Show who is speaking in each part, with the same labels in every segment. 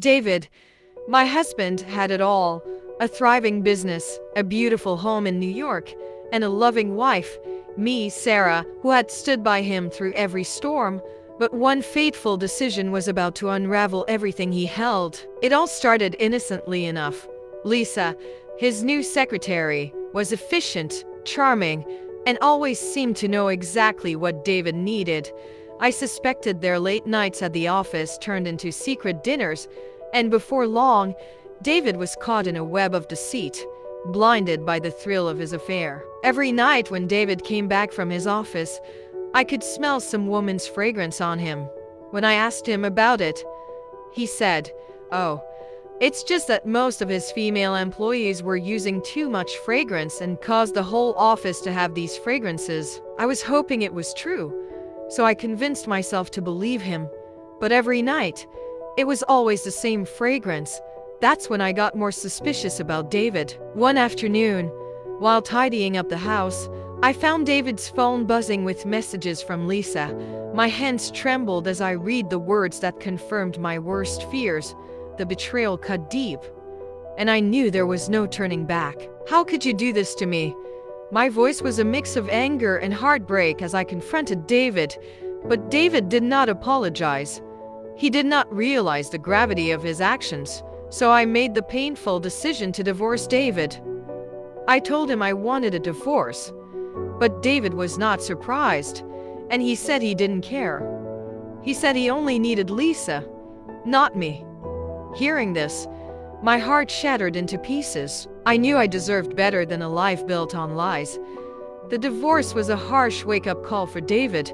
Speaker 1: David, my husband, had it all: a thriving business, a beautiful home in New York, and a loving wife, me, Sarah, who had stood by him through every storm. But one fateful decision was about to unravel everything he held. It all started innocently enough. Lisa, his new secretary, was efficient, charming, and always seemed to know exactly what David needed. I suspected their late nights at the office turned into secret dinners, and before long, David was caught in a web of deceit, blinded by the thrill of his affair. Every night when David came back from his office, I could smell some woman's fragrance on him. When I asked him about it, he said, "Oh, it's just that most of his female employees were using too much fragrance and caused the whole office to have these fragrances." I was hoping it was true, so I convinced myself to believe him. But every night, it was always the same fragrance. That's when I got more suspicious about David. One afternoon, while tidying up the house, I found David's phone buzzing with messages from Lisa. My hands trembled as I read the words that confirmed my worst fears. The betrayal cut deep, and I knew there was no turning back. "How could you do this to me?" My voice was a mix of anger and heartbreak as I confronted David, but David did not apologize. He did not realize the gravity of his actions, so I made the painful decision to divorce David. I told him I wanted a divorce, but David was not surprised, and he said he didn't care. He said he only needed Lisa, not me. Hearing this, my heart shattered into pieces. I knew I deserved better than a life built on lies. The divorce was a harsh wake-up call for David,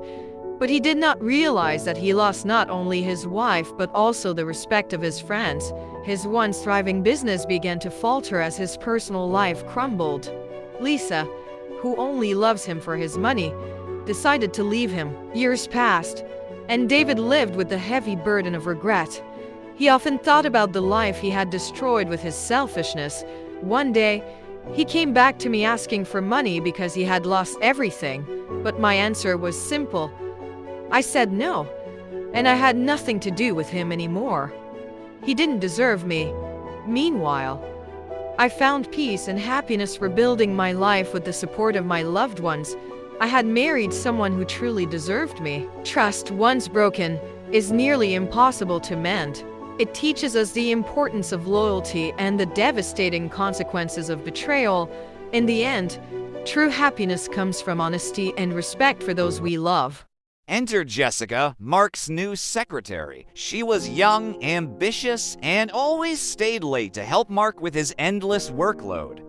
Speaker 1: but he did not realize that he lost not only his wife but also the respect of his friends. His once thriving business began to falter as his personal life crumbled. Lisa, who only loves him for his money, decided to leave him. Years passed, and David lived with the heavy burden of regret. He often thought about the life he had destroyed with his selfishness. One day, he came back to me asking for money because he had lost everything, but my answer was simple. I said no, and I had nothing to do with him anymore. He didn't deserve me. Meanwhile, I found peace and happiness rebuilding my life with the support of my loved ones. I had married someone who truly deserved me. Trust, once broken, is nearly impossible to mend. It teaches us the importance of loyalty and the devastating consequences of betrayal. In the end, true happiness comes from honesty and respect for those we love.
Speaker 2: Enter Jessica, Mark's new secretary. She was young, ambitious, and always stayed late to help Mark with his endless workload.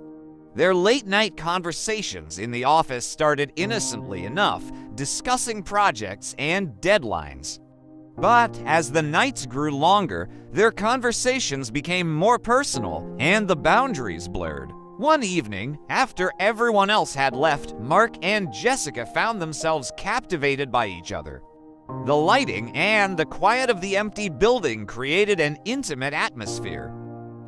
Speaker 2: Their late-night conversations in the office started innocently enough, discussing projects and deadlines. But as the nights grew longer, their conversations became more personal and the boundaries blurred. One evening, after everyone else had left, Mark and Jessica found themselves captivated by each other. The lighting and the quiet of the empty building created an intimate atmosphere.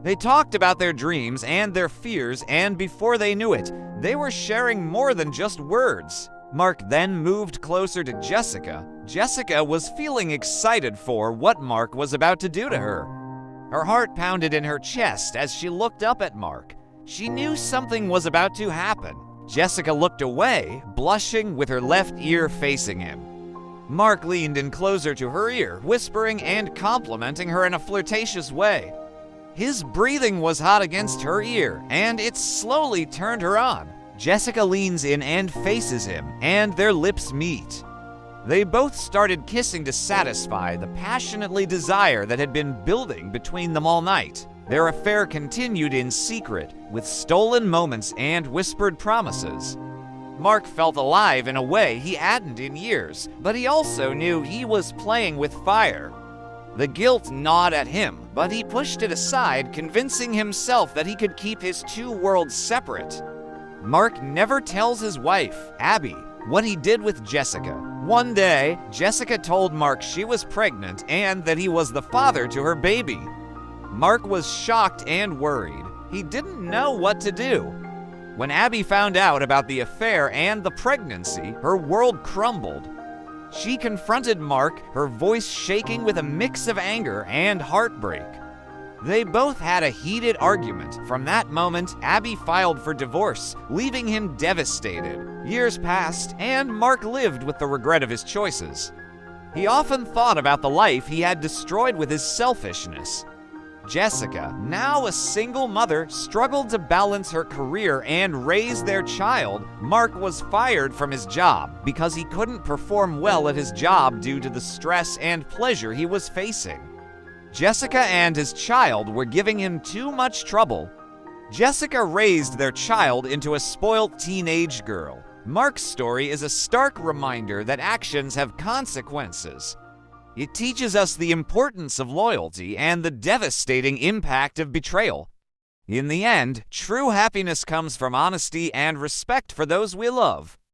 Speaker 2: They talked about their dreams and their fears, and before they knew it, they were sharing more than just words. Mark then moved closer to Jessica. Jessica was feeling excited for what Mark was about to do to her. Her heart pounded in her chest as she looked up at Mark. She knew something was about to happen. Jessica looked away, blushing with her left ear facing him. Mark leaned in closer to her ear, whispering and complimenting her in a flirtatious way. His breathing was hot against her ear, and it slowly turned her on. Jessica leans in and faces him, and their lips meet. They both started kissing to satisfy the passionately desire that had been building between them all night. Their affair continued in secret, with stolen moments and whispered promises. Mark felt alive in a way he hadn't in years, but he also knew he was playing with fire. The guilt gnawed at him, but he pushed it aside, convincing himself that he could keep his two worlds separate. Mark never tells his wife, Abby, what he did with Jessica. One day, Jessica told Mark she was pregnant and that he was the father to her baby. Mark was shocked and worried. He didn't know what to do. When Abby found out about the affair and the pregnancy, her world crumbled. She confronted Mark, her voice shaking with a mix of anger and heartbreak. They both had a heated argument. From that moment, Abby filed for divorce, leaving him devastated. Years passed, and Mark lived with the regret of his choices. He often thought about the life he had destroyed with his selfishness. Jessica, now a single mother, struggled to balance her career and raise their child. Mark was fired from his job because he couldn't perform well at his job due to the stress and pleasure he was facing. Jessica and his child were giving him too much trouble. Jessica raised their child into a spoilt teenage girl. Mark's story is a stark reminder that actions have consequences. It teaches us the importance of loyalty and the devastating impact of betrayal. In the end, true happiness comes from honesty and respect for those we love.